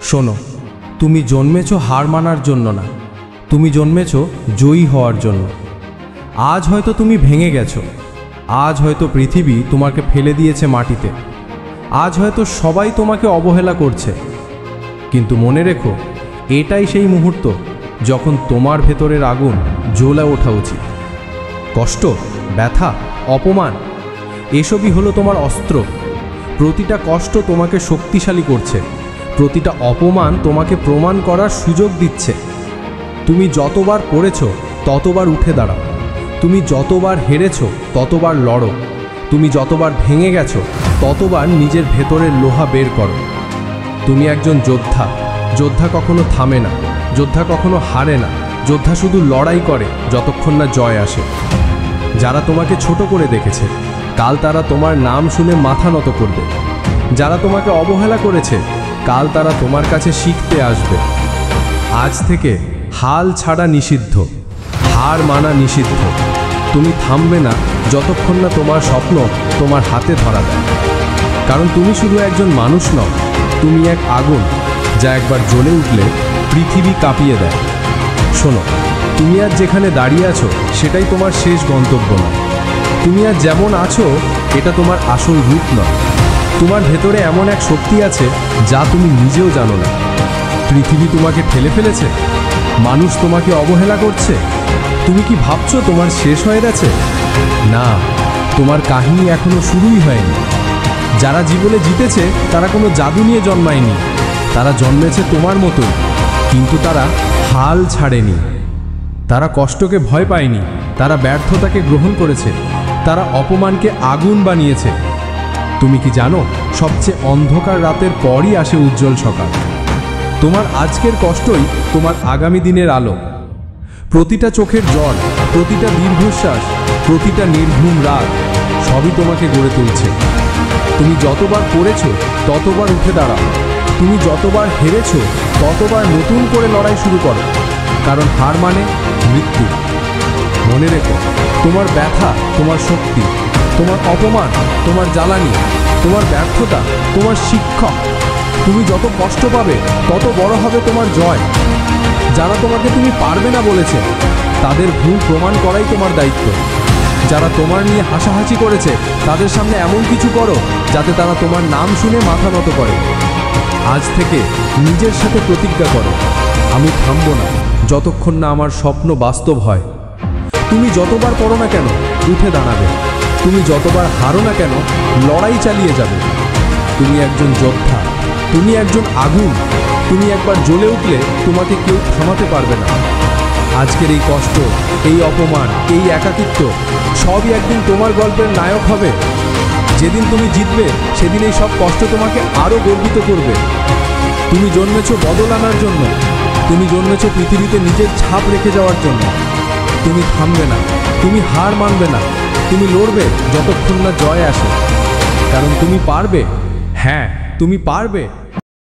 শোনো, তুমি জন্মেছো হার মানার জন্য না, তুমি জন্মেছো জয়ী হওয়ার জন্য। আজ হয়তো তুমি ভেঙে গেছো, আজ হয়তো পৃথিবী তোমাকে ফেলে দিয়েছে মাটিতে, আজ হয়তো সবাই তোমাকে অবহেলা করছে, কিন্তু মনে রেখো, এটাই সেই মুহূর্ত যখন তোমার ভেতরের আগুন জ্বলে ওঠা উচিত। কষ্ট, ব্যথা, অপমান এসবই হলো তোমার অস্ত্র। প্রতিটা কষ্ট তোমাকে শক্তিশালী করছে, প্রতিটা অপমান তোমাকে প্রমাণ করার সুযোগ দিচ্ছে। তুমি যতবার পড়েছো ততবার উঠে দাঁড়াও, তুমি যতবার হেরেছো ততবার লড়ো, তুমি যতবার ভেঙে গেছো ততবার নিজের ভেতরের লোহা বের করো। তুমি একজন যোদ্ধা, যোদ্ধা কখনো থামে না, যোদ্ধা কখনো হারে না, যোদ্ধা শুধু লড়াই করে যতক্ষণ না জয় আসে। যারা তোমাকে ছোট করে দেখেছে, কাল তারা তোমার নাম শুনে মাথা নত করবে। যারা তোমাকে অবহেলা করেছে, কাল তারা তোমার কাছে শিখতে আসবে। আজ থেকে হাল ছাড়া নিষিদ্ধ, হার মানা নিষিদ্ধ। তুমি থামবে না যতক্ষণ না তোমার স্বপ্ন তোমার হাতে ধরা দেয়। কারণ তুমি শুধু একজন মানুষ নও, তুমি এক আগুন যা একবার জ্বলে উঠলে পৃথিবী কাঁপিয়ে দেয়। শোনো, তুমি আজ যেখানে দাঁড়িয়ে আছো সেটাই তোমার শেষ গন্তব্য নয়। তুমি আজ যেমন আছো এটা তোমার আসল রূপ নয়। তোমার ভেতরে এমন এক শক্তি আছে যা তুমি নিজেও জানো না। পৃথিবী তোমাকে ঠেলে ফেলেছে, মানুষ তোমাকে অবহেলা করছে। তুমি কি ভাবছো তোমার শেষ হয়ে গেছে? না, তোমার কাহিনী এখনো শুরুই হয়নি। যারা জীবনে জিতেছে তারা কোনো জাদু নিয়ে জন্মায়নি, তারা জন্মেছে তোমার মতোই, কিন্তু তারা হাল ছাড়েনি। তারা কষ্টকে ভয় পায়নি, তারা ব্যর্থতাকে গ্রহণ করেছে, তারা অপমানকে আগুন বানিয়েছে। তুমি কি জানো, সবচেয়ে অন্ধকার রাতের পরই আসে উজ্জ্বল সকাল। তোমার আজকের কষ্টই তোমার আগামী দিনের আলো। প্রতিটা চোখের জল, প্রতিটা দীর্ঘশ্বাস, প্রতিটা নির্ঘুম রাত সবই তোমাকে গড়ে তুলছে। তুমি যতবার পড়েছো ততবার উঠে দাঁড়াও, তুমি যতবার হেরেছো ততবার নতুন করে লড়াই শুরু করো। কারণ হার মানে মৃত্যু। মনে রেখো, তোমার ব্যথা তোমার শক্তি, তোমার অপমান তোমার জ্বালানি, তোমার ব্যর্থতা তোমার শিক্ষক। তুমি যত কষ্ট পাবে তত বড় হবে তোমার জয়। যারা তোমাকে তুমি পারবে না বলেছে, তাদের ভুল প্রমাণ করাই তোমার দায়িত্ব। যারা তোমার নিয়ে হাসাহাসি করেছে, তাদের সামনে এমন কিছু করো যাতে তারা তোমার নাম শুনে মাথা নত করে। আজ থেকে নিজের সাথে প্রতিজ্ঞা করো, আমি থামবো না যতক্ষণ না আমার স্বপ্ন বাস্তব হয়। তুমি যতবার পড়ো না কেন, উঠে দাঁড়াবে। তুমি যতবার হারো না কেন, লড়াই চালিয়ে যাবে। তুমি একজন যোদ্ধা, তুমি একজন আগুন। তুমি একবার জ্বলে উঠলে তোমাকে কেউ থামাতে পারবে না। আজকের এই কষ্ট, এই অপমান, এই একাকিত্ব সবই একদিন তোমার গল্পের নায়ক হবে। যেদিন তুমি জিতবে সেদিন এই সব কষ্ট তোমাকে আরও গর্বিত করবে। তুমি জন্মেছো বদল আনার জন্য, তুমি জন্মেছো পৃথিবীতে নিজের ছাপ রেখে যাওয়ার জন্য। তুমি থামবে না, তুমি হার মানবে না, তুমি লড়বে যতক্ষণ না জয় আসে। কারণ তুমি পারবে, হ্যাঁ তুমি পারবে।